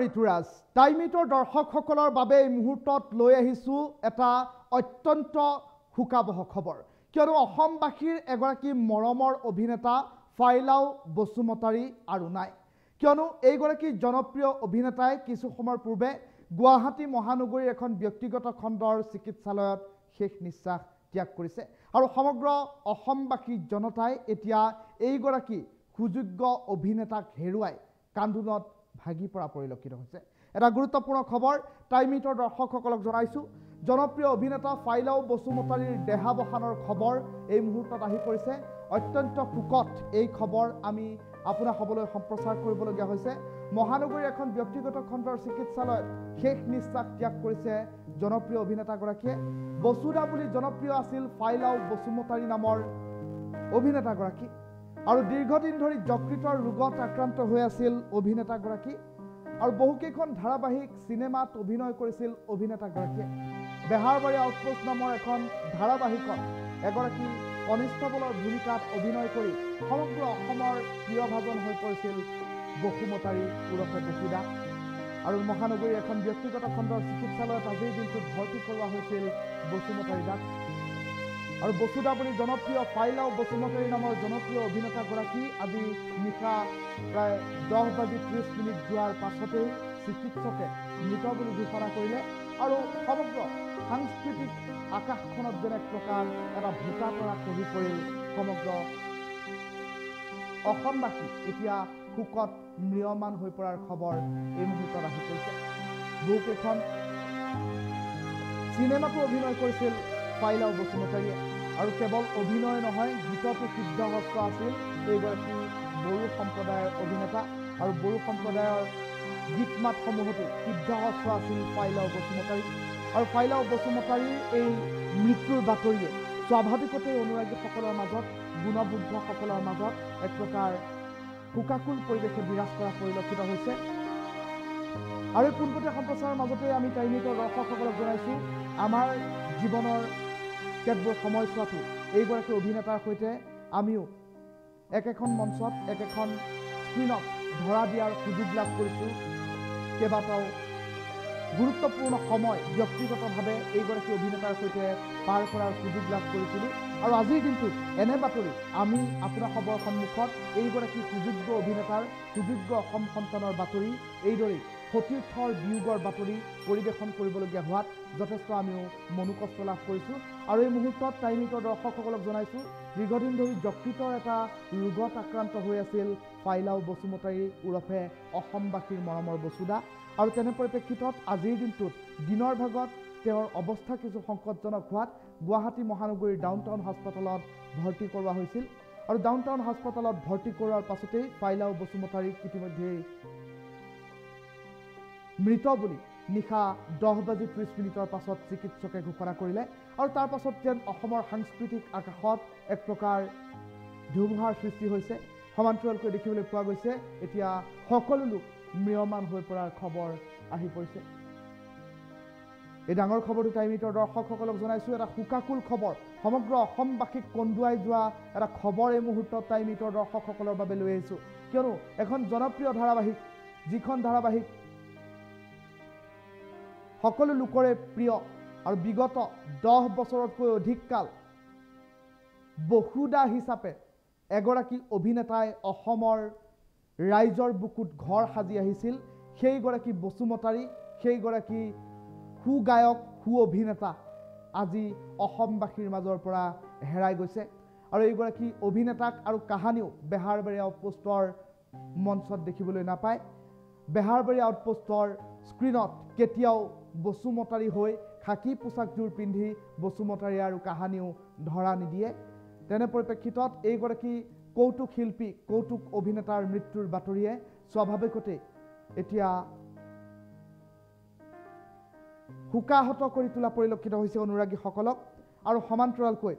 ঋতুৰাজ টাইমিটৰ দৰ্শকসকলৰ বাবে এই মুহূৰ্তত লৈ আহিছো এটা অত্যন্ত হুকাবহ খবৰ কিয়নো অসমবাসীৰ এগৰাকী মৰমৰ অভিনেতা ফাইলাও বসুমতাৰী আৰু নাই কিয়নো এইগৰাকী জনপ্ৰিয় অভিনেতাই কিছু সময়ৰ পূৰ্বে গুৱাহাটী মহানগৰীৰ এখন ব্যক্তিগত খণ্ডৰ চিকিৎসালয়ত শেষ নিশ্বাস ত্যাগ কৰিছে আৰু সমগ্ৰ অসমবাসী জনতাই এতিয়া এইগৰাকী সুযোগ্য অভিনেতাক হেৰুৱাই কান্দোনত ভাগি পৰা পৰিলক্ষিত হৈছে এটা গুৰুত্বপূৰ্ণ খবৰ টাইমিটৰ দৰ্শকসকলক জনাইছো জনপ্ৰিয় অভিনেতা ফাইলাও বসুমতাৰীৰ দেহাৱসানৰ খবৰ এই মুহূৰ্তত আহি পৰিছে অত্যন্ত কুকত এই খবৰ আমি আপোনাৰ সবলৈ সম্প্ৰচাৰ কৰিবলগীয়া হৈছে মহানগৰীৰ এখন ব্যক্তিগত খণ্ডৰ চিকিৎসালয়ত শেষ নিশ্বাস ত্যাগ কৰিছে জনপ্ৰিয় অভিনেতাগৰাকীয়ে বসুদা বুলি জনপ্ৰিয় আছিল ফাইলাও বসুমতাৰী নামৰ অভিনেতাগৰাকী আৰু দীৰ্ঘদিন ধৰি যকৃতৰ ৰোগত আক্ৰান্ত হৈ আছিল অভিনেতাগৰাকী আৰু বহুকেইখন ধাৰাবাহিক সিনেমাত অভিনয় কৰিছিল অভিনেতাগৰাকীয়ে বেহাৰবাৰী আউটপোষ্ট নামৰ এখন ধাৰাবাহিকত এগৰাকী কনিষ্ঠবলৰ ভূমিকাত অভিনয় কৰি সমগ্ৰ অসমৰ প্ৰিয়ভাজন হৈ পৰিছিল বসুমতাৰী উৰফে বসুদা আৰু মহানগৰীৰ এখন ব্যক্তিগত খণ্ডৰ চিকিৎসালয়ত আজিৰ দিনটোত ভৰ্তি কৰোৱা হৈছিল বসুমতাৰী দাক আৰু বসুদা বুলি জনপ্ৰিয় ফাইলাও বসুমতাৰী নামৰ জনপ্ৰিয় অভিনেতাগৰাকী আজি নিশা প্ৰায় 10:30 যোৱাৰ পাছতেই চিকিৎসকে মৃত বুলি ঘোষণা কৰিলে আৰু সমগ্ৰ সাংস্কৃতিক আকাশখনত যেন এক প্ৰকাৰ এটা ভোটা তৰা খহি পৰিল সমগ্ৰ অসমবাসী এতিয়া শোকত ম্ৰিয়মান হৈ পৰাৰ খবৰ এই মুহূৰ্তত আহি পৰিছে বহুকেইখন চিনেমাতো অভিনয় কৰিছিল ফাইলাও বসুমতাৰীয়ে আৰু কেৱল অভিনয় নহয় গীততো সিদ্ধহস্ত আছিল এইগৰাকী বড়ো সম্প্ৰদায়ৰ অভিনেতা আৰু বড়ো সম্প্ৰদায়ৰ গীত মাতসমূহতো সিদ্ধহস্ত আছিল ফাইলাও বসুমতাৰী আৰু ফাইলাও বসুমতাৰীৰ এই মৃত্যুৰ বাতৰিয়ে স্বাভাৱিকতে অনুৰাগীসকলৰ মাজত গুণবুদ্ধসকলৰ মাজত এক প্ৰকাৰ শোকাকুল পৰিৱেশে বিৰাজ কৰা পৰিলক্ষিত হৈছে আৰু পোনপটীয়া সম্প্ৰচাৰৰ মাজতে আমি টাইমিটৰ দৰ্শকসকলক জনাইছোঁ আমাৰ জীৱনৰ কেতবোৰ সময়ছোৱাতো এইগৰাকী অভিনেতাৰ সৈতে আমিও একেখন মঞ্চত একেখন স্ক্ৰীণত ধৰা দিয়াৰ সুযোগ লাভ কৰিছোঁ কেইবাটাও গুৰুত্বপূৰ্ণ সময় ব্যক্তিগতভাৱে এইগৰাকী অভিনেতাৰ সৈতে পাৰ কৰাৰ সুযোগ লাভ কৰিছিলোঁ আৰু আজিৰ দিনটোত এনে বাতৰি আমি আপোনাৰ খবৰ সন্মুখত এইগৰাকী সুযোগ্য অভিনেতাৰ সুযোগ্য অসম সন্তানৰ বাতৰি এইদৰেই সতীৰ্থৰ বিয়োগৰ বাতৰি পৰিৱেশন কৰিবলগীয়া হোৱাত যথেষ্ট আমিও মনোকষ্ট লাভ কৰিছোঁ আৰু এই মুহূৰ্তত টাইমিটৰ দৰ্শকসকলক জনাইছোঁ দীৰ্ঘদিন ধৰি যকৃতৰ এটা ৰোগত আক্ৰান্ত হৈ আছিল ফাইলাও বসুমতাৰী উৰফে অসমবাসীৰ মৰমৰ বসুদা আৰু তেনে পৰিপ্ৰেক্ষিতত আজিৰ দিনটোত দিনৰ ভাগত তেওঁৰ অৱস্থা কিছু সংকটজনক হোৱাত গুৱাহাটী মহানগৰীৰ ডাউনটাউন হাস্পতালত ভৰ্তি কৰোৱা হৈছিল আৰু ডাউনটাউন হাস্পতালত ভৰ্তি কৰোৱাৰ পাছতেই ফাইলাও বসুমতাৰীক ইতিমধ্যেই মৃত বুলি নিশা 10:30 পাছত চিকিৎসকে ঘোষণা কৰিলে আৰু তাৰ পাছত যেন অসমৰ সাংস্কৃতিক আকাশত এক প্ৰকাৰ ধুমুহাৰ সৃষ্টি হৈছে সমান্তৰালকৈ দেখিবলৈ পোৱা গৈছে এতিয়া সকলো লোক ম্ৰিয়মান হৈ পৰাৰ খবৰ আহি পৰিছে এই ডাঙৰ খবৰটো টাইমিটৰ দৰ্শকসকলক জনাইছোঁ এটা শোকাকুল খবৰ সমগ্ৰ অসমবাসীক কন্দুৱাই যোৱা এটা খবৰ এই মুহূৰ্তত টাইমিটৰ দৰ্শকসকলৰ বাবে লৈ আহিছোঁ কিয়নো এখন জনপ্ৰিয় ধাৰাবাহিক যিখন ধাৰাবাহিক সকলো লোকৰে প্ৰিয় আৰু বিগত 10 বছৰতকৈ অধিক কাল বসুদা হিচাপে এগৰাকী অভিনেতাই অসমৰ ৰাইজৰ বুকুত ঘৰ সাজি আহিছিল সেইগৰাকী বসুমতাৰী সেইগৰাকী সুগায়ক সু অভিনেতা আজি অসমবাসীৰ মাজৰ পৰা হেৰাই গৈছে আৰু এইগৰাকী অভিনেতাক আৰু কাহানিও বেহাৰবাৰী আউটপোষ্টৰ মঞ্চত দেখিবলৈ নাপায় বেহাৰবাৰী আউটপোষ্টৰ স্ক্ৰীণত কেতিয়াও বসুমতাৰী হৈ খাকী পোছাকযোৰ পিন্ধি বসুমতাৰী আৰু কাহানিও ধৰা নিদিয়ে তেনে পৰিপ্ৰেক্ষিতত এইগৰাকী কৌতুক শিল্পী কৌতুক অভিনেতাৰ মৃত্যুৰ বাতৰিয়ে স্বাভাৱিকতে এতিয়া শোকাহত কৰি তোলা পৰিলক্ষিত হৈছে অনুৰাগীসকলক আৰু সমান্তৰালকৈ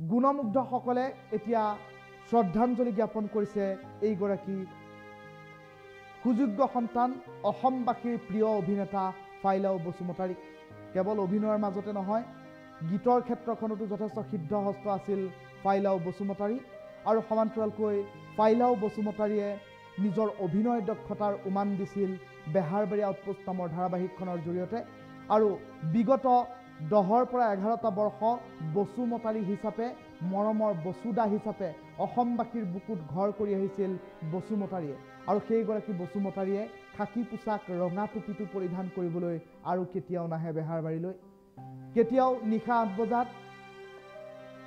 গুণমুগ্ধসকলে এতিয়া শ্ৰদ্ধাঞ্জলি জ্ঞাপন কৰিছে এইগৰাকী সুযোগ্য সন্তান অসমবাসীৰ প্ৰিয় অভিনেতা ফাইলাও বসুমতাৰী কেৱল অভিনয়ৰ মাজতে নহয় গীতৰ ক্ষেত্ৰখনতো যথেষ্ট সিদ্ধহস্ত আছিল ফাইলাও বসুমতাৰী আৰু সমান্তৰালকৈ ফাইলাও বসুমতাৰীয়ে নিজৰ অভিনয় দক্ষতাৰ উমান দিছিল বেহাৰবাৰী আউটপোষ্ট নামৰ ধাৰাবাহিকখনৰ জৰিয়তে আৰু বিগত 10ৰ পৰা 11টা বৰ্ষ বসুমতাৰী হিচাপে মৰমৰ বসুদা হিচাপে অসমবাসীৰ বুকুত ঘৰ কৰি আহিছিল বসুমতাৰীয়ে আৰু সেইগৰাকী বসুমতাৰীয়ে খাকী পোছাক ৰঙা টুপিটো পৰিধান কৰিবলৈ আৰু কেতিয়াও নাহে বেহাৰবাৰীলৈ কেতিয়াও নিশা 8 বজাত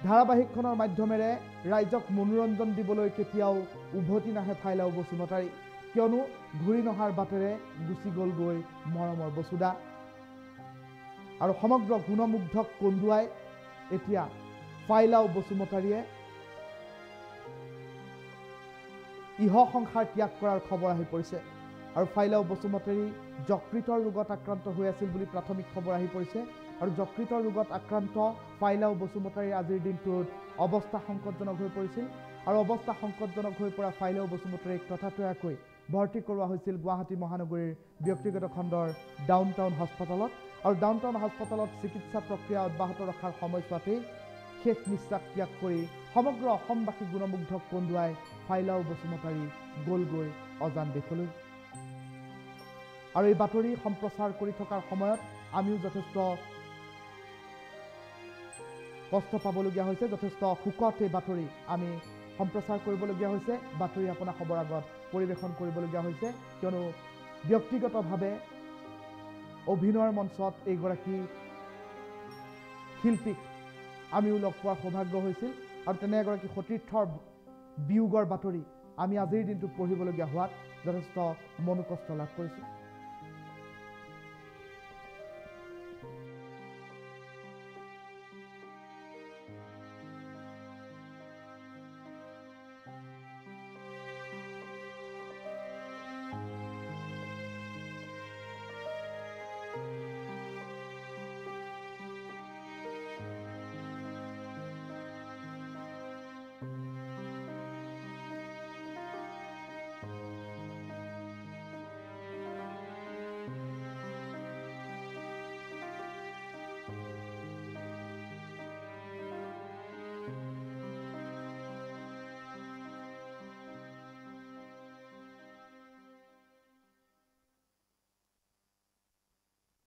ধাৰাবাহিকখনৰ মাধ্যমেৰে ৰাইজক মনোৰঞ্জন দিবলৈ কেতিয়াও উভতি নাহে ফাইলাও বসুমতাৰী কিয়নো ঘূৰি নহাৰ বাটেৰে গুচি গ'লগৈ মৰমৰ বসুদা আৰু সমগ্ৰ গুণমুগ্ধক কন্দুৱাই এতিয়া ফাইলাও বসুমতাৰীয়ে ইহ সংসাৰ ত্যাগ কৰাৰ খবৰ আহি পৰিছে আৰু ফাইলাও বসুমতাৰী যকৃতৰ ৰোগত আক্ৰান্ত হৈ আছিল বুলি প্ৰাথমিক খবৰ আহি পৰিছে আৰু যকৃতৰ ৰোগত আক্ৰান্ত ফাইলাও বসুমতাৰীৰ আজিৰ দিনটোত অৱস্থা সংকটজনক হৈ পৰিছিল আৰু অৱস্থা সংকটজনক হৈ পৰা ফাইলাও বসুমতাৰীক তথাতৈয়াকৈ ভৰ্তি কৰোৱা হৈছিল গুৱাহাটী মহানগৰীৰ ব্যক্তিগত খণ্ডৰ ডাউনটাউন হাস্পতালত আৰু ডাউনটাউন হাস্পতালত চিকিৎসা প্ৰক্ৰিয়া অব্যাহত ৰখাৰ সময়ছোৱাতেই শেষ নিশ্বাস ত্যাগ কৰি সমগ্ৰ অসমবাসী গুণমুগ্ধক কন্দুৱাই ফাইলাও বসুমতাৰী গ'লগৈ অজান দেশলৈ আৰু এই বাতৰি সম্প্ৰচাৰ কৰি থকাৰ সময়ত আমিও যথেষ্ট কষ্ট পাবলগীয়া হৈছে যথেষ্ট শোকত এই বাতৰি আমি সম্প্ৰচাৰ কৰিবলগীয়া হৈছে বাতৰি আপোনাৰ খবৰ আগত পৰিৱেশন কৰিবলগীয়া হৈছে কিয়নো ব্যক্তিগতভাৱে অভিনয়ৰ মঞ্চত এইগৰাকী শিল্পীক আমিও লগ পোৱাৰ সৌভাগ্য হৈছিল আৰু তেনে এগৰাকী সতীৰ্থৰ বিয়োগৰ বাতৰি আমি আজিৰ দিনটোত পঢ়িবলগীয়া হোৱাত যথেষ্ট মনোকষ্ট লাভ কৰিছোঁ